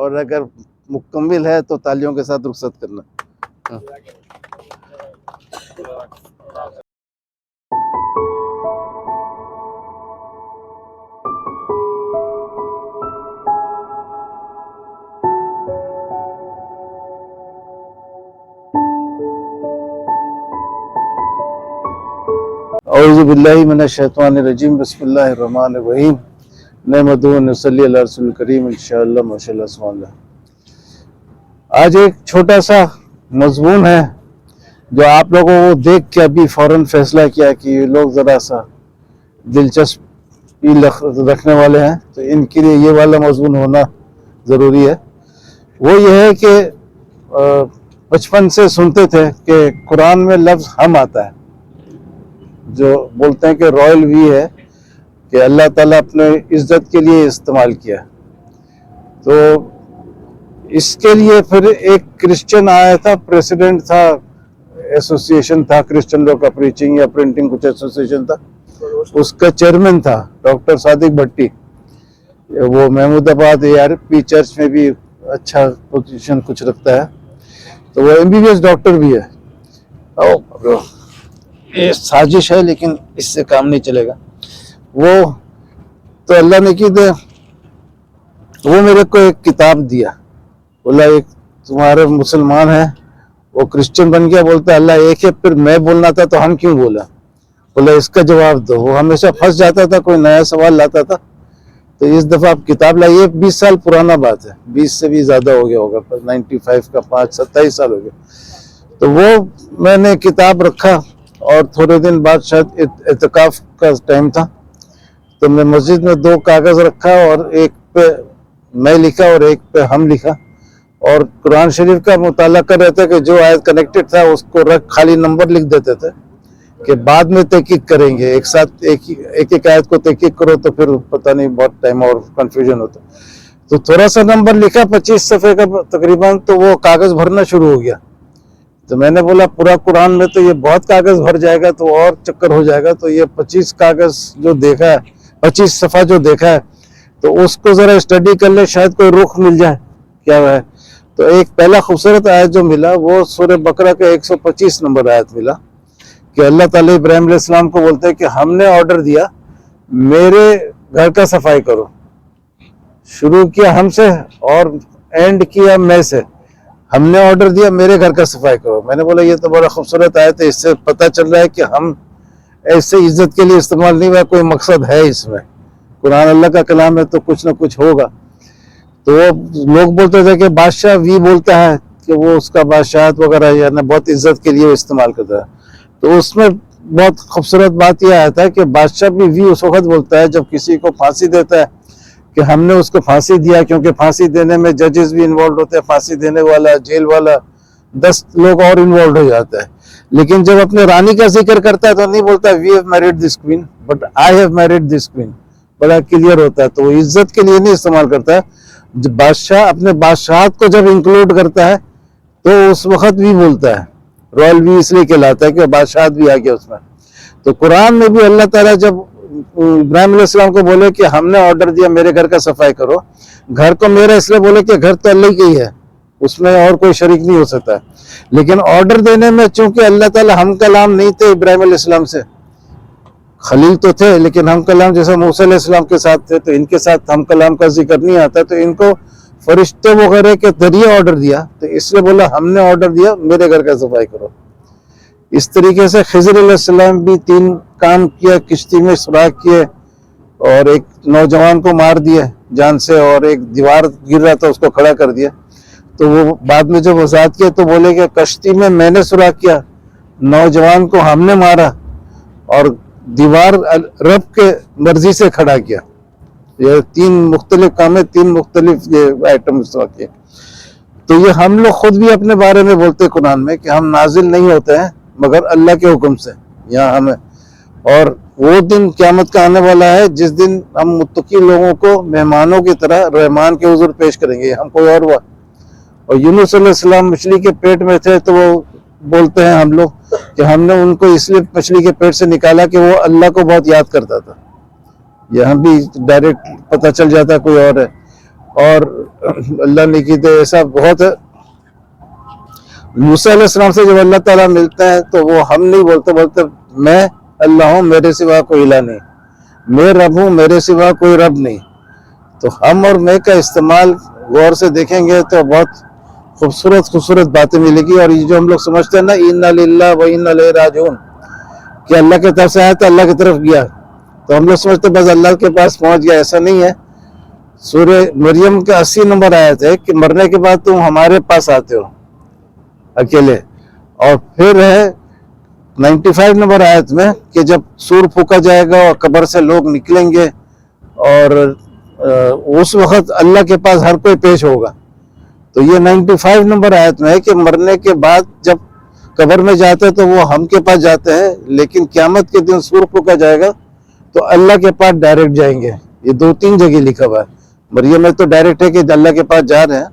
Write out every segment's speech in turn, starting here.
اور اگر مکمل ہے تو تالیوں کے ساتھ رخصت کرنا. اعوذ باللہ من الشیطان الرجیم. بسم اللہ الرحمن الرحیم. نحمدہ و نصلی علی رسول الکریم. انشاءاللہ ماشاءاللہ سبحان اللہ. آج ایک چھوٹا سا مضمون ہے جو آپ لوگوں کو دیکھ کے ابھی فوراً فیصلہ کیا کہ یہ لوگ ذرا سا دلچسپی رکھنے والے ہیں تو ان کے لیے یہ والا مضمون ہونا ضروری ہے. وہ یہ ہے کہ بچپن سے سنتے تھے کہ قرآن میں لفظ ہم آتا ہے جو بولتے ہیں کہ رائل وی ہے کہ اللہ تعالیٰ اپنے عزت کے لیے استعمال کیا. تو اس کے لیے پھر ایک کرسچن آیا تھا، پریسیڈنٹ تھا، ایسوسیشن تھا کرسچن لوگ کا، پریچنگ یا پرنٹنگ کچھ ایسوسیشن تھا، اس کا چیئرمین تھا ڈاکٹر صادق بھٹی. وہ محمود آباد ARP چرچ میں بھی اچھا پوزیشن کچھ رکھتا ہے. تو وہ MBBS ڈاکٹر بھی ہے. یہ سازش ہے لیکن اس سے کام نہیں چلے گا. وہ تو اللہ نے کی دے، وہ میرے کو ایک کتاب دیا. بولا ایک تمہارے مسلمان ہیں، وہ کرسچن بن گیا، بولتا اللہ ایک ہے، پھر میں بولنا تھا تو ہم کیوں بولا. بولا اس کا جواب دو. وہ ہمیشہ پھنس جاتا تھا، کوئی نیا سوال لاتا تھا. تو اس دفعہ آپ کتاب لائیے. 20 سال پرانا بات ہے، 20 سے بھی زیادہ ہو گیا ہوگا، 95 کا 27 سال ہو گیا. تو وہ میں نے کتاب رکھا اور تھوڑے دن بعد شاید اعتکاف کا ٹائم تھا تو میں مسجد میں 2 کاغذ رکھا اور ایک پہ میں لکھا اور ایک پہ ہم لکھا اور قرآن شریف کا مطالعہ کر رہے تھے کہ جو آیت کنیکٹڈ تھا اس کو رکھ خالی نمبر لکھ دیتے تھے کہ بعد میں تحقیق کریں گے. ایک ساتھ ایک آیت کو تحقیق کرو تو پھر پتہ نہیں بہت ٹائم اور کنفیوژن ہوتا. تو تھوڑا سا نمبر لکھا 25 صفحے کا تقریباً، تو وہ کاغذ بھرنا شروع ہو گیا. تو میں نے بولا پورا قرآن میں تو یہ بہت کاغذ بھر جائے گا تو اور چکر ہو جائے گا. تو یہ 25 کاغذ جو دیکھا ہے، 25 صفحہ جو دیکھا ہے تو اس کو ذرا اسٹڈی کر لے، شاید کوئی رخ مل جائے کیا ہے. تو ایک پہلا خوبصورت آیت جو ملا وہ سورہ بقرہ کا 125 نمبر آیت ملا کہ اللہ تعالیٰ ابراہیم علیہ السلام کو بولتے ہیں کہ ہم نے آرڈر دیا میرے گھر کا صفائی کرو. شروع کیا ہم سے اور اینڈ کیا میں سے. ہم نے آرڈر دیا میرے گھر کا صفائی کرو. میں نے بولا یہ تو بڑا خوبصورت آیت ہے، اس سے پتہ چل رہا ہے کہ ہم ایسے عزت کے لیے استعمال نہیں ہوا، کوئی مقصد ہے اس میں. قرآن اللہ کا کلام ہے تو کچھ نہ کچھ ہوگا. تو وہ لوگ بولتے تھے کہ بادشاہ وی بولتا ہے کہ وہ اس کا بادشاہت وغیرہ یا بہت عزت کے لیے استعمال کرتا ہے. تو اس میں بہت خوبصورت بات یہ آیا تھا کہ بادشاہ بھی وی اس وقت بولتا ہے جب کسی کو پھانسی دیتا ہے کہ ہم نے اس کو پھانسی دیا، کیونکہ پھانسی دینے میں ججز بھی انوالوڈ ہوتے ہیں، پھانسی دینے والا، جیل والا، 10 لوگ اور انوالوڈ ہو جاتا ہے. لیکن جب اپنے رانی کا ذکر کرتا ہے تو نہیں بولتا we have married this queen but I have married this queen. بڑا کلیئر ہوتا ہے. تو وہ عزت کے لیے نہیں استعمال کرتا ہے. جب بادشاہ اپنے بادشاہت کو جب انکلوڈ کرتا ہے تو اس وقت بھی بولتا ہے. رائل بھی اس لیے کہلاتا ہے کہ بادشاہت بھی آ گیا اس میں. تو قرآن میں بھی اللہ تعالیٰ جب ابراہیم علیہ السلام کو بولے کہ ہم نے آرڈر دیا میرے گھر کا صفائی کرو، گھر کو میرا اس لیے بولے کہ گھر تو اللہ ہی ہے، اس میں اور کوئی شریک نہیں ہو سکتا. لیکن آرڈر دینے میں چونکہ اللہ تعالیٰ ہم کلام نہیں تھے ابراہیم علیہ السلام سے، خلیل تو تھے لیکن ہم کلام جیسے موسیٰ علیہ السلام کے ساتھ تھے، تو ان کے ساتھ ہم کلام کا ذکر نہیں آتا. تو ان کو فرشتے وغیرہ کے ذریعے آرڈر دیا، تو اس لیے بولا ہم نے آرڈر دیا میرے گھر کا صفائی کرو. اس طریقے سے خضر علیہ السلام بھی 3 کام کیا، کشتی میں سوراخ کیے اور ایک نوجوان کو مار دیا جان سے، اور ایک دیوار گر رہا تھا اس کو کھڑا کر دیا. تو وہ بعد میں جب وضاحت کیا تو بولے کہ کشتی میں نے سوراخ کیا، نوجوان کو ہم نے مارا اور دیوار رب کے مرضی سے کھڑا کیا. یہ 3 مختلف کام ہے، 3 مختلف یہ آئٹم استعمال کیے. تو یہ ہم لوگ خود بھی اپنے بارے میں بولتے قرآن میں کہ ہم نازل نہیں ہوتے ہیں مگر اللہ کے حکم سے یہاں ہمیں. اور وہ دن قیامت کا آنے والا ہے جس دن ہم متقی لوگوں کو مہمانوں کی طرح رحمان کے حضور پیش کریں گے. ہم کوئی اور ہوا. اور یونس علیہ السلام مچھلی کے پیٹ میں تھے تو وہ بولتے ہیں ہم لوگ کہ ہم نے ان کو اس لیے مچھلی کے پیٹ سے نکالا کہ وہ اللہ کو بہت یاد کرتا تھا. یہاں بھی ڈائریکٹ پتہ چل جاتا کوئی اور ہے. اور اللہ نے کی تو ایسا بہت ہے. موسیٰ علیہ السلام سے جب اللہ تعالیٰ ملتے ہیں تو وہ ہم نہیں بولتے میں اللہ ہوں میرے سوا کوئی الہ نہیں, میں رب ہوں میرے سوا کوئی رب نہیں. تو ہم اور میں کا استعمال غور سے دیکھیں گے تو بہت خوبصورت باتیں ملے گی. اور یہ جو ہم لوگ سمجھتے ہیں نا انا للہ و انا الیہ راجعون, کہ اللہ کی طرف سے آیا تو اللہ کی طرف گیا, تو ہم لوگ سمجھتے بس اللہ کے پاس پہنچ گیا. ایسا نہیں ہے. سورہ مریم کا 80 نمبر آیت ہے کہ مرنے کے بعد تم ہمارے پاس آتے ہو اکیلے. اور پھر ہے 95 نمبر آیت میں کہ جب سور پھونکا جائے گا اور قبر سے لوگ نکلیں گے اور اس وقت اللہ کے پاس ہر کوئی پیش ہوگا. تو یہ 95 نمبر آیت میں ہے کہ مرنے کے بعد جب قبر میں جاتے تو وہ ہم کے پاس جاتے ہیں, لیکن قیامت کے دن سور پھونکا جائے گا تو اللہ کے پاس ڈائریکٹ جائیں گے. یہ 2-3 جگہ لکھا ہوا ہے. مریم میں تو ڈائریکٹ ہے کہ اللہ کے پاس جا رہے ہیں,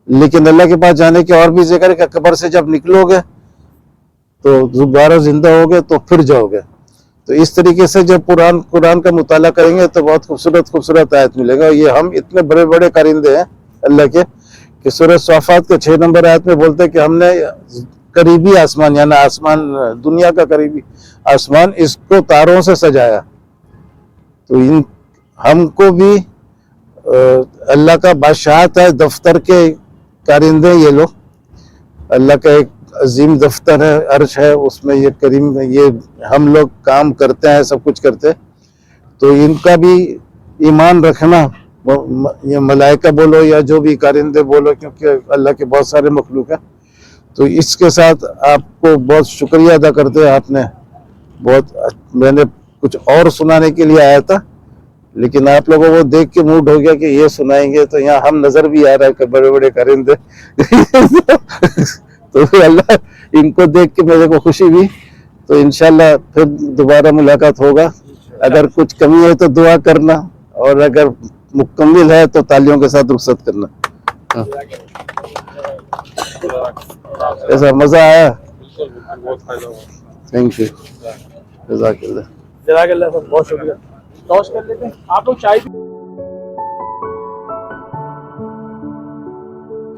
لیکن اللہ کے پاس جانے کے اور بھی ذکر ہے کہ قبر سے جب نکلو گے تو دوبارہ زندہ ہوگے تو پھر جاؤ گے. تو اس طریقے سے جب قرآن کا مطالعہ کریں گے تو بہت خوبصورت آیت ملے گا. یہ ہم اتنے بڑے بڑے کارندے ہیں اللہ کے کہ سورہ صافات کے 6 نمبر آیت میں بولتے ہیں کہ ہم نے قریبی آسمان, یعنی آسمان دنیا کا قریبی آسمان, اس کو تاروں سے سجایا. تو ہم کو بھی اللہ کا بادشاہت ہے, دفتر کے کارندے یہ لوگ. اللہ کا ایک عظیم دفتر ہے, عرش ہے, اس میں یہ ہم لوگ کام کرتے ہیں, سب کچھ کرتے ہیں. تو ان کا بھی ایمان رکھنا, یہ ملائکہ بولو یا جو بھی کارندے بولو, کیونکہ اللہ کے بہت سارے مخلوق ہیں. تو اس کے ساتھ آپ کو بہت شکریہ ادا کرتے ہیں. آپ نے میں نے کچھ اور سنانے کے لیے آیا تھا, لیکن آپ لوگوں کو دیکھ کے موڈ ہو گیا کہ یہ سنائیں گے, تو یہاں ہم نظر بھی آ رہا ہے کہ بڑے بڑے کارندے. تو اللہ ان کو دیکھ کے میرے کو خوشی بھی. تو انشاءاللہ پھر دوبارہ ملاقات ہوگا. اگر کچھ کمی ہے تو دعا کرنا, اور اگر مکمل ہے تو تالیوں کے ساتھ رخصت کرنا. ایسا مزہ آیا. تھینک یو, جزاک اللہ. بہت شکریہ. کر لیتے ہیں آپ لوگ چائے